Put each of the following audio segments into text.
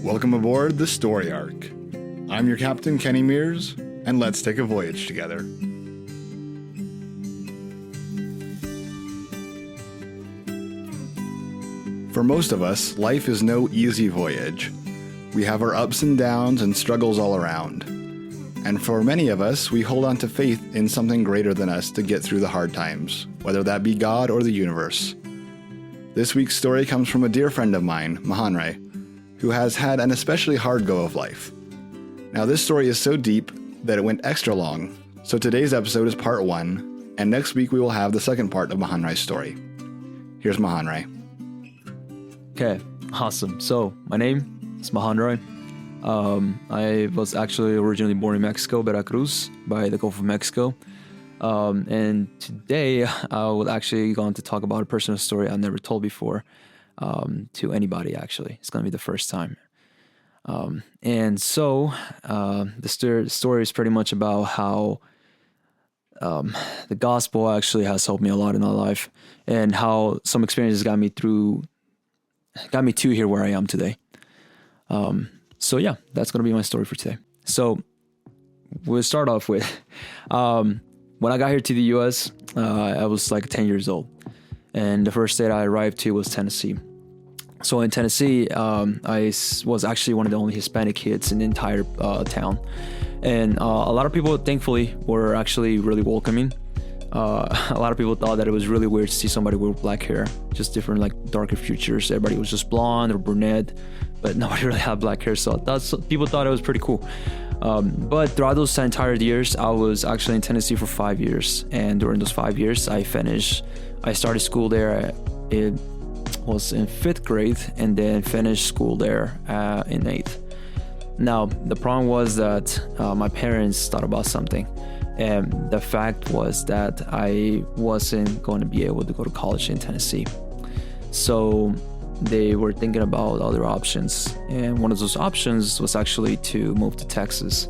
Welcome aboard the Story Arc. I'm your captain, Kenny Mears, and let's take a voyage together. For most of us, life is no easy voyage. We have our ups and downs and struggles all around. And for many of us, we hold on to faith in something greater than us to get through the hard times, whether that be God or the universe. This week's story comes from a dear friend of mine, Mahonri, who has had an especially hard go of life. Now, this story is so deep that it went extra long, so today's episode is part 1, and next week we will have the second part of Mahonri's story. Here's Mahonri. Okay, awesome. So, my name is Mahonri. I was actually originally born in Mexico, Veracruz, by the Gulf of Mexico. And today I will actually going to talk about a personal story I've never told before to anybody, actually. It's going to be the first time. And so the story is pretty much about how the gospel actually has helped me a lot in my life, and how some experiences got me to here where I am today. So yeah, that's going to be my story for today. So we'll start off with, when I got here to the U.S., I was like 10 years old. And the first state I arrived to was Tennessee. So in Tennessee, I was actually one of the only Hispanic kids in the entire town. And a lot of people, thankfully, were actually really welcoming. A lot of people thought that it was really weird to see somebody with black hair, just different, like, darker features. Everybody was just blonde or brunette, but nobody really had black hair. So people thought it was pretty cool. But throughout those entire years, I was actually in Tennessee for 5 years. And during those 5 years, I started school there. It was in 5th grade, and then finished school there in 8th. Now, the problem was that my parents thought about something. And the fact was that I wasn't going to be able to go to college in Tennessee. So they were thinking about other options. And one of those options was actually to move to Texas.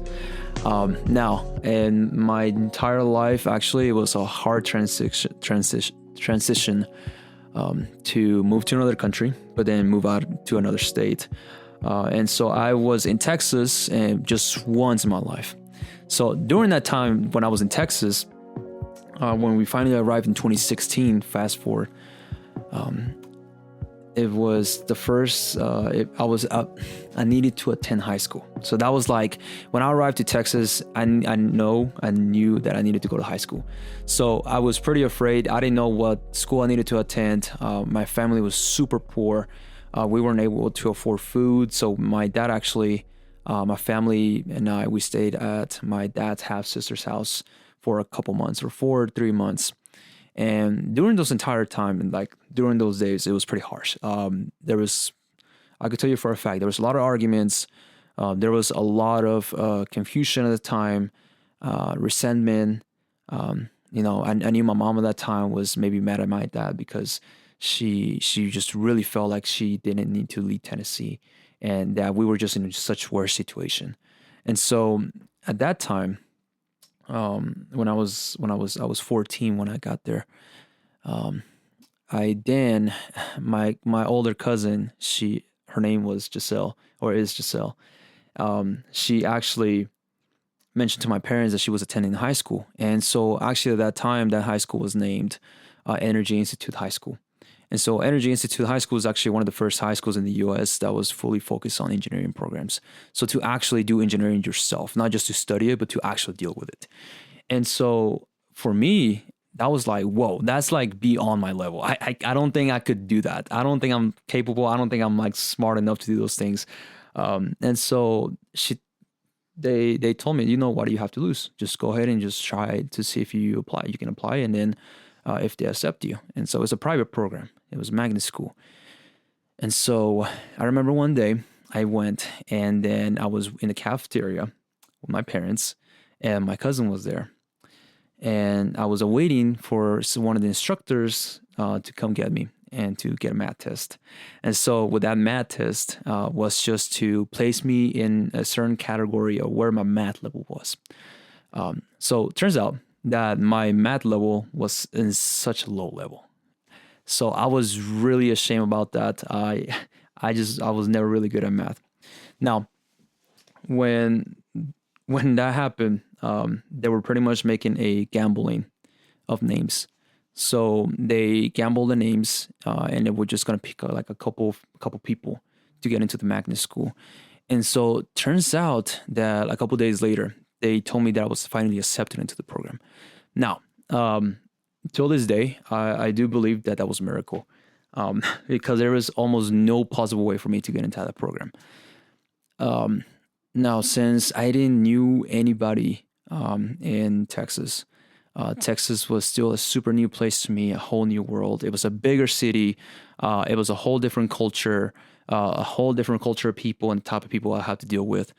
Now, in my entire life, actually, it was a hard transition to move to another country, but then move out to another state. And so I was in Texas just once in my life. So during that time when I was in Texas, when we finally arrived in 2016, fast forward, it was the first, I needed to attend high school. So that was like, when I arrived to Texas, I knew that I needed to go to high school. So I was pretty afraid. I didn't know what school I needed to attend. My family was super poor. We weren't able to afford food. So my dad actually, my family and I, we stayed at my dad's half-sister's house for a couple months, or 4 or 3 months. And during those entire time, and like during those days, it was pretty harsh. I could tell you for a fact, there was a lot of arguments. There was a lot of confusion at the time, resentment. I knew my mom at that time was maybe mad at my dad because she just really felt like she didn't need to leave Tennessee, and that we were just in such worse situation. And so at that time, when I was 14 when I got there, my older cousin, her name was Giselle, or is Giselle. She actually mentioned to my parents that she was attending high school. And so actually at that time, that high school was named Energy Institute High School. And so Energy Institute High School is actually one of the first high schools in the U.S. that was fully focused on engineering programs. So to actually do engineering yourself, not just to study it, but to actually deal with it. And so for me, that was like, whoa, that's like beyond my level. I don't think I could do that. I don't think I'm capable. I don't think I'm like smart enough to do those things. And so they told me, what do you have to lose? Just go ahead and just try to see if you can apply, and then if they accept you. And so it's a private program. It was a magnet school. And so I remember one day I went, and then I was in the cafeteria with my parents, and my cousin was there. And I was awaiting for one of the instructors to come get me and to get a math test. And so with that math test was just to place me in a certain category of where my math level was. So it turns out that my math level was in such a low level. So I was really ashamed about that. I was never really good at math. Now, when when that happened, they were pretty much making a gambling of names. So they gambled the names, and they were just gonna pick like a couple people to get into the magnet school. And so turns out that a couple days later, they told me that I was finally accepted into the program. Now, till this day, I do believe that that was a miracle, because there was almost no possible way for me to get into that program. Now, since I didn't knew anybody in Texas, Texas was still a super new place to me, a whole new world. It was a bigger city. It was a whole different culture, a whole different culture of people and the type of people I had to deal with.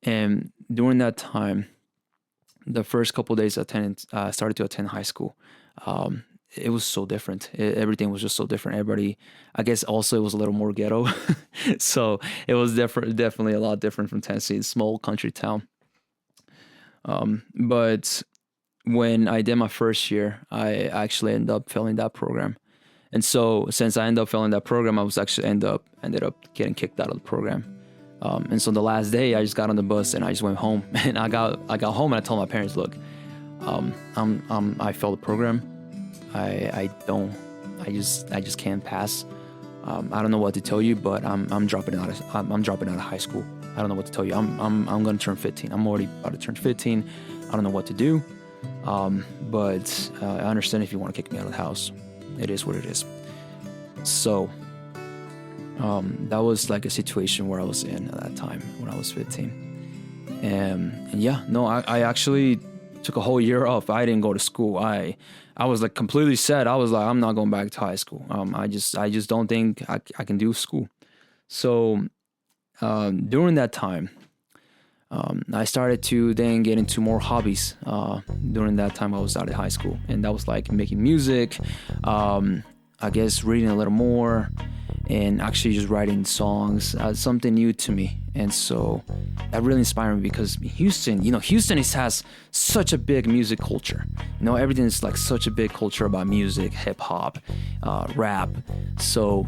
And during that time, the first couple of days I started to attend high school. It was so different. Everything was just so different. Everybody, I guess also it was a little more ghetto. So it was definitely a lot different from Tennessee, small country town. But when I did my first year, I actually ended up failing that program. And so since I ended up failing that program, I was actually ended up getting kicked out of the program. And so the last day I just got on the bus and I just went home, and I got home and I told my parents, look, I failed the program. I just can't pass. I don't know what to tell you, but I'm dropping out of high school. I don't know what to tell you. I'm going to turn 15. I'm already about to turn 15. I don't know what to do. But I understand if you want to kick me out of the house. It is what it is. So that was like a situation where I was in at that time when I was 15. And yeah, no, I actually took a whole year off. I didn't go to school. I was like completely set. I was like, I'm not going back to high school. I just don't think I can do school. So during that time, I started to then get into more hobbies. During that time I was out of high school, and that was like making music, I guess reading a little more, and actually just writing songs, something new to me. And so that really inspired me, because Houston has such a big music culture. Everything is like such a big culture about music, hip hop, rap. So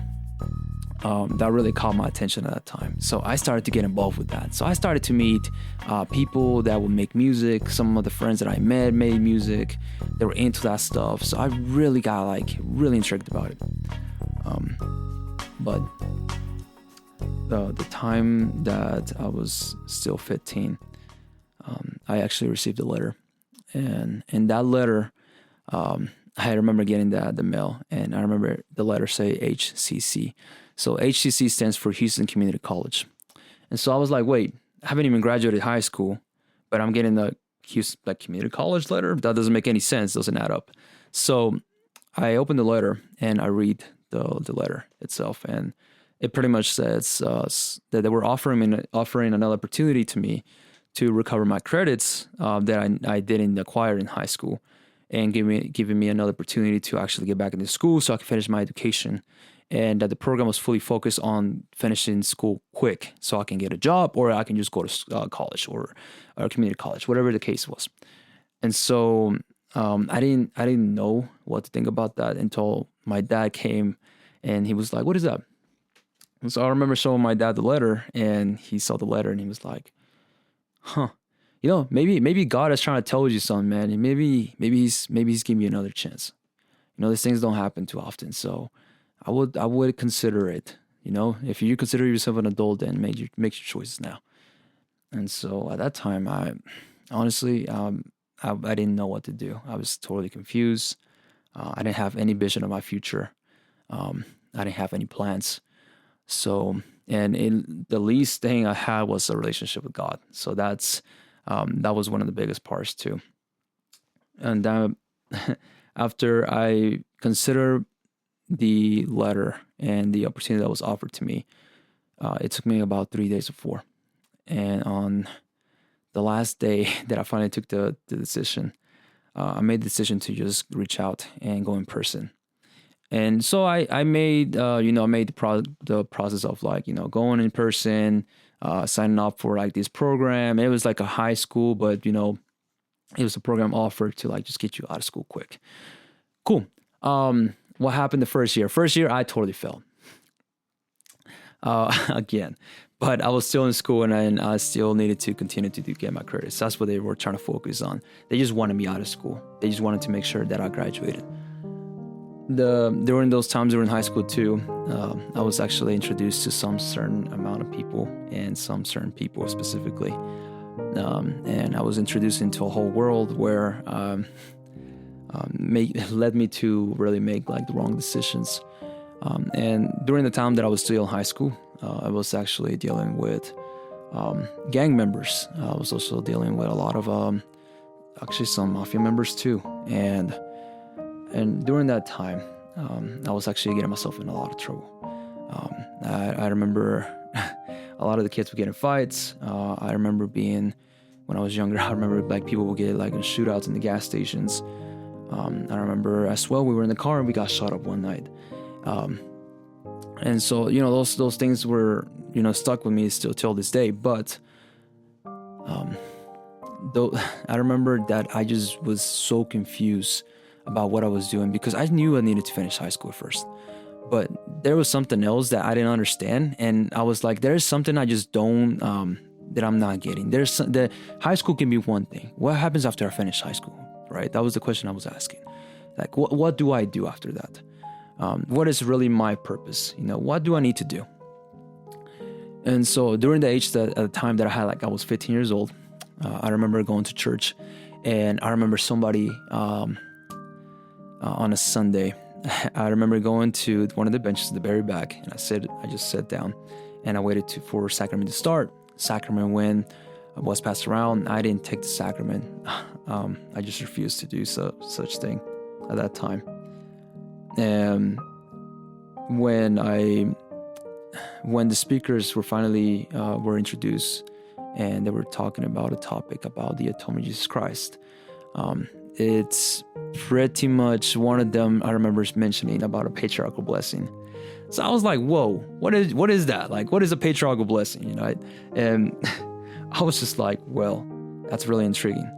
that really caught my attention at that time. So I started to get involved with that. So I started to meet people that would make music. Some of the friends that I met made music. They were into that stuff. So I really got really intrigued about it. But the time that I was still 15, I actually received a letter. And in that letter, I remember getting the mail. And I remember the letter say HCC. So HCC stands for Houston Community College. And so I was like, wait, I haven't even graduated high school, but I'm getting the Houston Community College letter? That doesn't make any sense. Doesn't add up. So I opened the letter and I read the letter itself. And it pretty much says that they were offering another opportunity to me to recover my credits that I didn't acquire in high school, and giving me another opportunity to actually get back into school so I could finish my education. And that the program was fully focused on finishing school quick so I can get a job, or I can just go to college or community college, whatever the case was. And so I didn't know what to think about that until my dad came and he was like, what is that? And so I remember showing my dad the letter, and he saw the letter and he was like, maybe God is trying to tell you something, man. And maybe he's giving you another chance. These things don't happen too often. So I would consider it. If you consider yourself an adult, then make your choices now. And so at that time, I honestly, I didn't know what to do. I was totally confused. I didn't have any vision of my future. I didn't have any plans. So, and the least thing I had was a relationship with God. So that was one of the biggest parts too. And after I consider the letter and the opportunity that was offered to me, it took me about 3 days or 4. And on the last day that I finally took the decision, I made the decision to just reach out and go in person. And so I made the process of going in person, signing up for this program. It was like a high school, but it was a program offered to just get you out of school quick. Cool. What happened the first year? First year, I totally failed. Again, But I was still in school, and I still needed to continue to get my credits. That's what they were trying to focus on. They just wanted me out of school. They just wanted to make sure that I graduated. During those times during high school too, I was actually introduced to some certain amount of people, and some certain people specifically. And I was introduced into a whole world where led me to really make like the wrong decisions. And during the time that I was still in high school, I was actually dealing with gang members. I was also dealing with a lot of actually some mafia members too. And during that time, I was actually getting myself in a lot of trouble. I remember a lot of the kids would get in fights. I remember when I was younger, I remember like people would get like in shootouts in the gas stations. I remember as well, we were in the car and we got shot up one night. And so, those things were, stuck with me still till this day. But though I remember that I just was so confused about what I was doing, because I knew I needed to finish high school first. But there was something else that I didn't understand. And I was like, there's something I just don't, that I'm not getting. The high school can be one thing. What happens after I finish high school, right? That was the question I was asking. Like, what do I do after that? What is really my purpose? What do I need to do? And so during the age at the time that I had, like I was 15 years old, I remember going to church, and I remember somebody on a Sunday, I remember going to one of the benches in the very back, and I just sat down, and I waited for sacrament to start. Sacrament when I was passed around, I didn't take the sacrament. I just refused to do such thing at that time. And when the speakers were finally were introduced, and they were talking about a topic about the atonement of Jesus Christ, it's pretty much one of them I remember mentioning about a patriarchal blessing. So I was like, whoa, what is that? Like, what is a patriarchal blessing? And I was just like, well, that's really intriguing.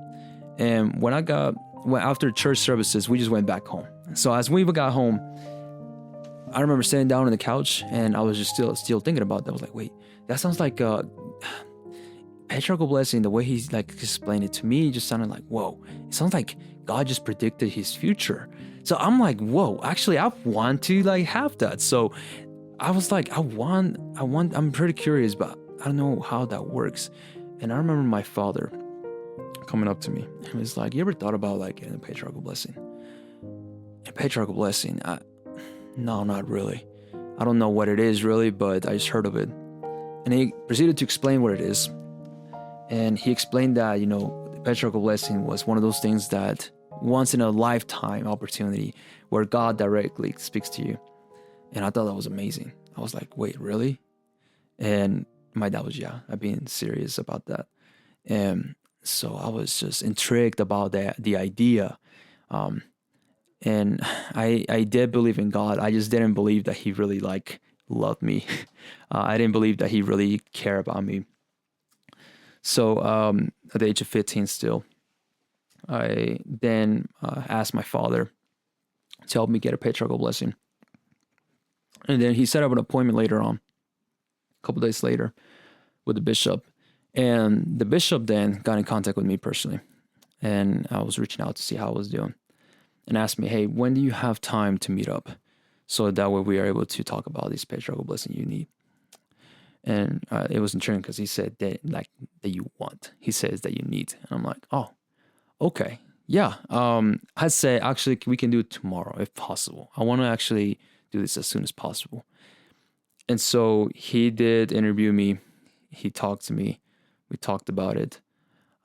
And after church services, we just went back home. So as we got home, I remember sitting down on the couch, and I was just still thinking about that. I was like, wait, that sounds like a patriarchal blessing. The way he like explained it to me just sounded like, whoa, it sounds like God just predicted his future. So I'm like, whoa, actually, I want to like have that. So I was like, I'm pretty curious, but I don't know how that works. And I remember my father coming up to me. He was like, you ever thought about like getting a patriarchal blessing? A patriarchal blessing? No, not really. I don't know what it is really, but I just heard of it. And he proceeded to explain what it is. And he explained that, the patriarchal blessing was one of those things that once in a lifetime opportunity where God directly speaks to you. And I thought that was amazing. I was like, wait, really? And my dad was, I've been serious about that. And so I was just intrigued about the idea. And I did believe in God. I just didn't believe that he really loved me. I didn't believe that he really cared about me. So at the age of 15 still, I then asked my father to help me get a patriarchal blessing. And then he set up an appointment later on, a couple days later, with the bishop. And the bishop then got in contact with me personally. And I was reaching out to see how I was doing. And asked me, hey, when do you have time to meet up? So that way we are able to talk about this patriarchal blessing you need. And it was intriguing because he said that you want. He says that you need. And I'm like, oh, okay. Yeah. I'd say actually we can do it tomorrow if possible. I want to actually do this as soon as possible. And so he did interview me. He talked to me. We talked about it.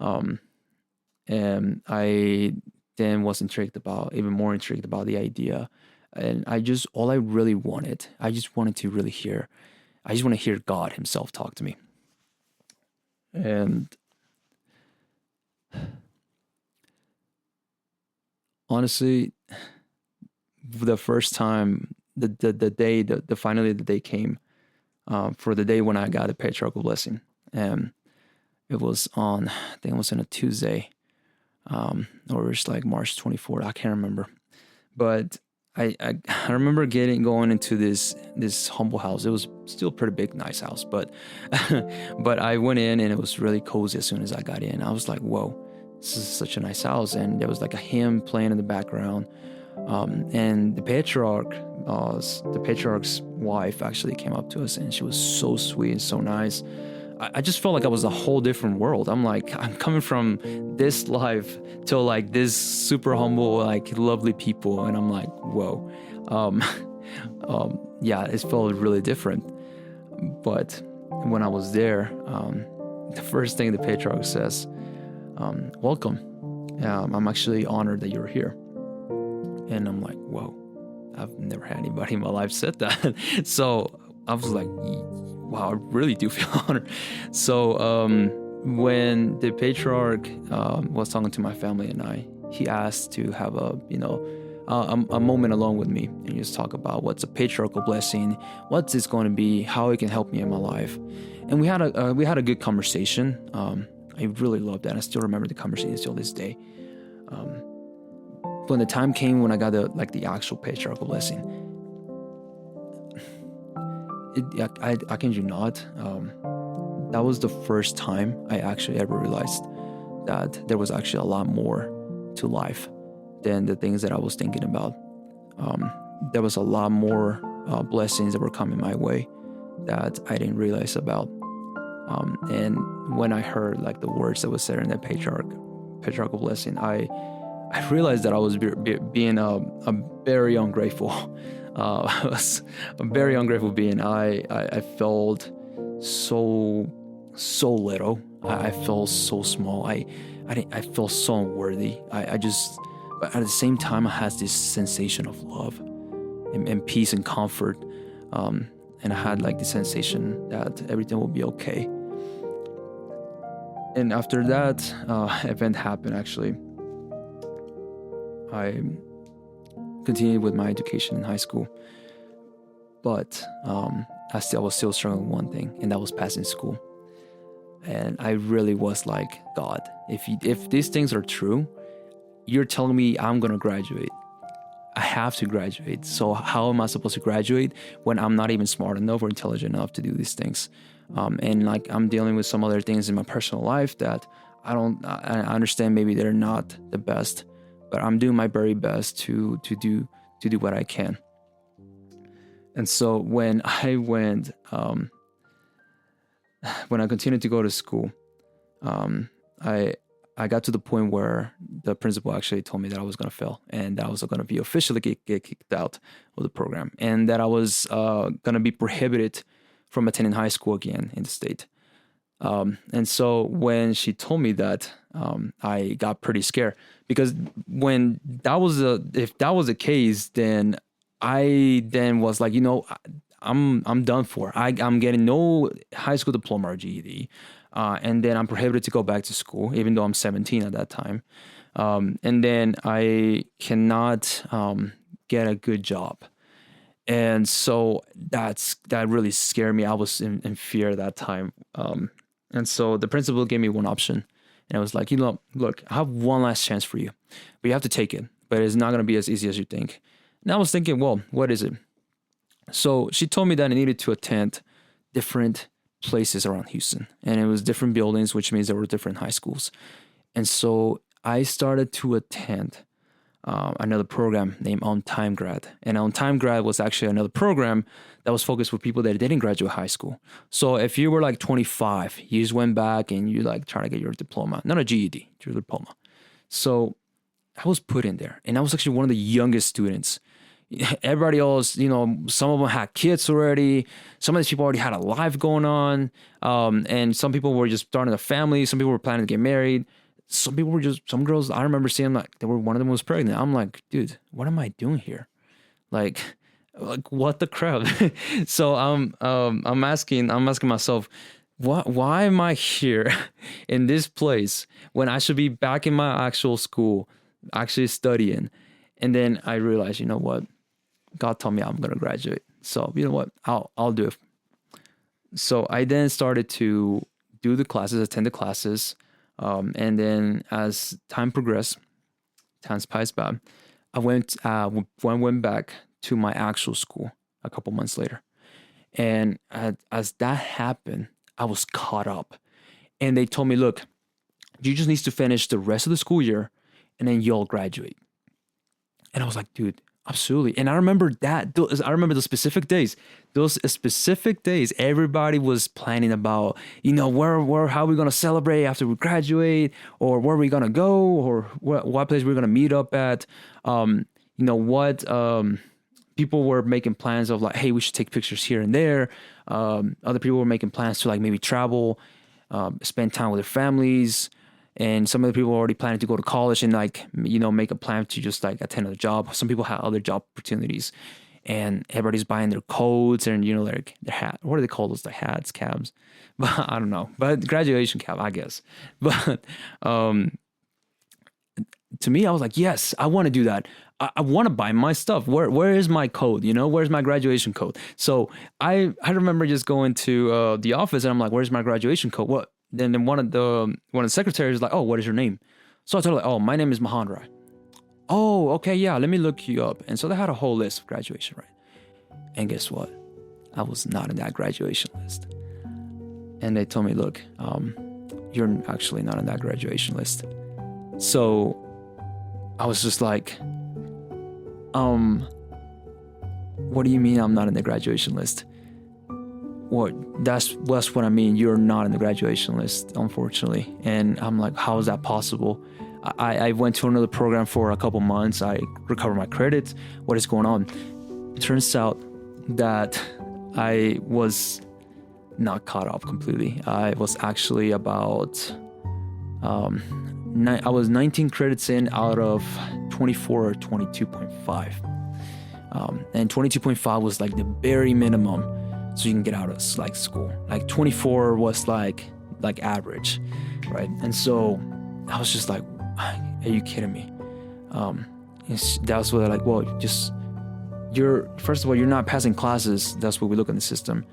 And I then was even more intrigued about the idea. And all I really wanted, I just wanted to really hear, I just want to hear God himself talk to me. And honestly, the first time, finally the day came for the day when I got a patriarchal blessing. And it was on, I think it was on a Tuesday, or it was like March 24th. I can't remember. But I remember going into this humble house. It was still a pretty big, nice house, but but I went in and it was really cozy as soon as I got in. I was like, whoa, this is such a nice house. And there was like a hymn playing in the background. And the patriarch's wife actually came up to us, and she was so sweet and so nice. I just felt like I was a whole different world. I'm like, I'm coming from this life to like this super humble, like lovely people, and I'm like, whoa. Yeah, it felt really different. But when I was there, the first thing the patriarch says, welcome. I'm actually honored that you're here. And I'm like, whoa, I've never had anybody in my life said that. So I was like, wow, I really do feel honored. So when the patriarch was talking to my family and I, he asked to have a moment alone with me and just talk about what's a patriarchal blessing, what's this going to be, how it can help me in my life. And we had a good conversation. I really loved that. I still remember the conversation till this day. When the time came when I got the actual patriarchal blessing, I kid you not, that was the first time I actually ever realized that there was actually a lot more to life than the things that I was thinking about. There was a lot more blessings that were coming my way that I didn't realize about. And when I heard like the words that was said in that patriarchal blessing, I realized that I was being a very ungrateful. I was a very ungrateful being. I felt so little. I felt so small. I felt so unworthy. But at the same time, I had this sensation of love and peace and comfort. And I had like the sensation that everything will be okay. And after that event happened, actually, I continued with my education in high school, but I was still struggling with one thing, and that was passing school. And I really was like, God, if these things are true, you're telling me I'm gonna graduate. I have to graduate. So how am I supposed to graduate when I'm not even smart enough or intelligent enough to do these things? And like I'm dealing with some other things in my personal life that I understand maybe they're not the best, but I'm doing my very best to do what I can. And so when I continued to go to school, I got to the point where the principal actually told me that I was going to fail and that I was going to be officially get kicked out of the program, and that I was going to be prohibited from attending high school again in the state. And so when she told me that, I got pretty scared, because if that was the case, then I was like, I'm done for. I'm getting no high school diploma or GED. And then I'm prohibited to go back to school, even though I'm 17 at that time. And then I cannot get a good job. And so that really scared me. I was in fear at that time. And so the principal gave me one option. And I was like, look, I have one last chance for you, but you have to take it. But it's not going to be as easy as you think. And I was thinking, well, what is it? So she told me that I needed to attend different places around Houston, and it was different buildings, which means there were different high schools. And so I started to attend another program named On Time Grad. And On Time Grad was actually another program that was focused for people that didn't graduate high school. So if you were like 25, you just went back and you like trying to get your diploma, not a GED, your diploma. So I was put in there, and I was actually one of the youngest students. Everybody else, some of them had kids already. Some of these people already had a life going on. And some people were just starting a family. Some people were planning to get married. Some girls, I remember seeing like one of them was pregnant. I'm like, dude, what am I doing here? Like what the crap? So I'm asking myself, why am I here in this place when I should be back in my actual school, actually studying? And then I realized, you know what? God told me I'm going to graduate. So, you know what? I'll do it. So I then started to do the classes, attend the classes. And then as time progressed, time passed by, I went back to my actual school a couple months later. And as that happened, I was caught up. And they told me, look, you just need to finish the rest of the school year and then you'll graduate. And I was like, dude, absolutely. And I remember I remember the specific days. Those specific days, everybody was planning about, how are we going to celebrate after we graduate, or where are we going to go, or what place we're going to meet up at. People were making plans of like, hey, we should take pictures here and there. Other people were making plans to like maybe travel, spend time with their families. And some of the people were already planning to go to college and like, make a plan to just like attend a job. Some people had other job opportunities, and everybody's buying their coats and, like their hat. What do they call those? The hats, cabs? But I don't know. But graduation cap, I guess. But to me, I was like, yes, I want to do that. I want to buy my stuff. Where is my code? Where's my graduation code? So I remember just going to the office and I'm like, where's my graduation code? What? Then one of the secretaries is like, oh, what is your name? So I told her, like, oh, my name is Mahonri. Oh, okay, yeah, let me look you up. And so they had a whole list of graduation, right? And guess what? I was not in that graduation list. And they told me, look, you're actually not in that graduation list. So I was just like, what do you mean I'm not in the graduation list? That's what I mean. You're not in the graduation list, unfortunately. And I'm like, how is that possible? I went to another program for a couple months. I recovered my credits. What is going on? It turns out that I was not caught up completely. I was actually about, I was 19 credits in out of 24 or 22.5. And 22.5 was like the very minimum so you can get out of like school. Like 24 was like average, right? And so I was just like, are you kidding me? That's what they're like, well, first of all, you're not passing classes. That's what we look in the system.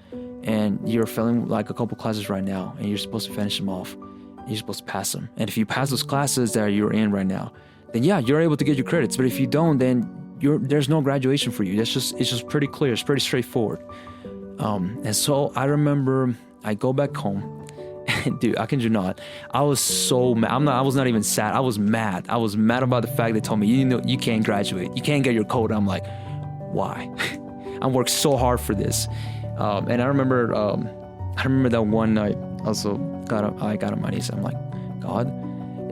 And you're failing like a couple classes right now, and you're supposed to finish them off. You're supposed to pass them. And if you pass those classes that you're in right now, then yeah, you're able to get your credits. But if you don't, then there's no graduation for you. It's just pretty clear. It's pretty straightforward. And so I remember I go back home, and dude, I kid you not, I was so mad. I was not even sad. I was mad. I was mad about the fact they told me, you can't graduate. You can't get your code. I'm like, why? I worked so hard for this. And I remember that one night also I got on my knees. I'm like, God,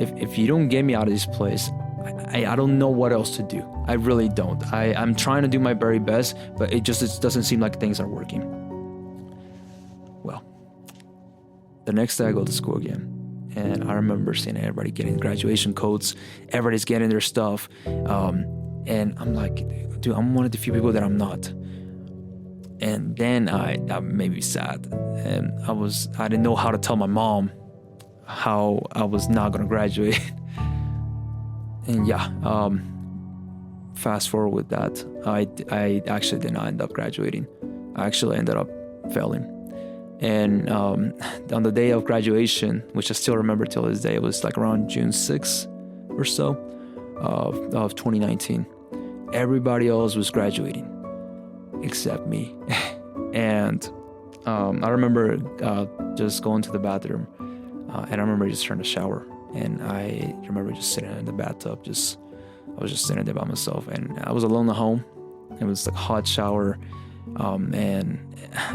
if you don't get me out of this place, I don't know what else to do. I really don't. I'm trying to do my very best, but it doesn't seem like things are working. Well, the next day I go to school again, and I remember seeing everybody getting graduation codes. Everybody's getting their stuff. And I'm like, dude, I'm one of the few people that I'm not. And then that made me sad. And I didn't know how to tell my mom how I was not going to graduate. And yeah, fast forward with that, I actually did not end up graduating. I actually ended up failing. And on the day of graduation, which I still remember till this day, it was like around June 6th or so of 2019. Everybody else was graduating except me. And I remember just going to the bathroom, and I remember just trying to shower. And I remember just sitting in the bathtub, I was just sitting there by myself, and I was alone at home. It was like a hot shower, and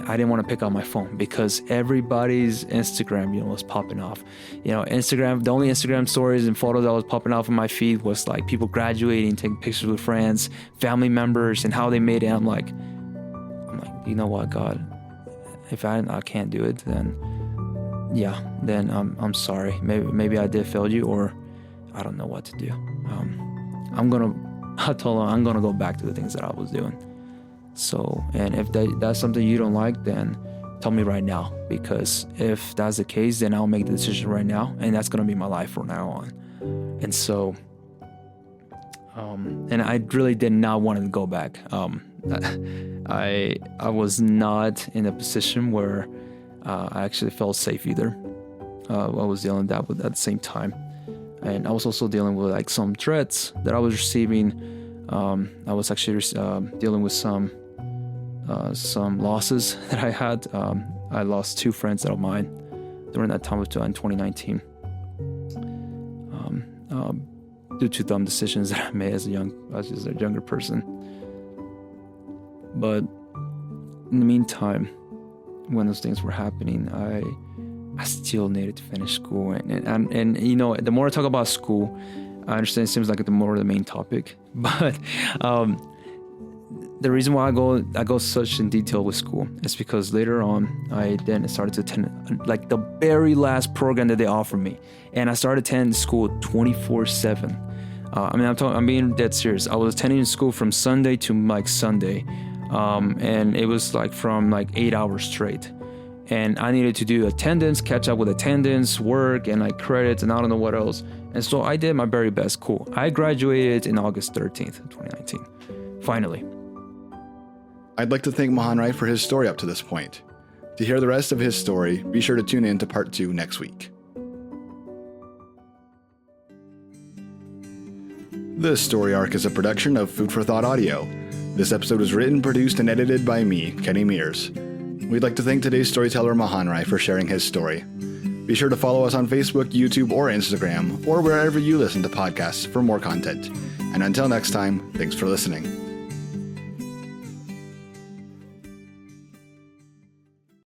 I didn't want to pick up my phone because everybody's Instagram, was popping off. Instagram, the only Instagram stories and photos that was popping off on my feed was like people graduating, taking pictures with friends, family members, and how they made it. I'm like, you know what, God, if I can't do it, then yeah, then I'm sorry. Maybe I did fail you, or I don't know what to do. I told him I'm gonna go back to the things that I was doing. So, and if that's something you don't like, then tell me right now, because if that's the case, then I'll make the decision right now, and that's gonna be my life from now on. And so, and I really did not want to go back. I was not in a position where I actually felt safe either. I was dealing with that at the same time. And I was also dealing with like some threats that I was receiving I was actually dealing with some losses that I had. I lost 2 friends of mine during that time in 2019, due to dumb decisions that I made as a younger person. But in the meantime, when those things were happening, I still needed to finish school, and you know, the more I talk about school, I understand it seems like the more the main topic, but the reason why I go such in detail with school is because later on I then started to attend like the very last program that they offered me, and I started attending school 24/7. I'm being dead serious. I was attending school from Sunday to like Sunday, and it was like from like 8 hours straight. And I needed to do attendance, catch up with attendance, work, and like credits, and I don't know what else. And so I did my very best. Cool. I graduated in August 13th, 2019. Finally. I'd like to thank Mahonri for his story up to this point. To hear the rest of his story, be sure to tune in to part 2 next week. This story arc is a production of Food for Thought Audio. This episode was written, produced, and edited by me, Kenny Mears. We'd like to thank today's storyteller Mahonri for sharing his story. Be sure to follow us on Facebook, YouTube, or Instagram, or wherever you listen to podcasts for more content. And until next time, thanks for listening.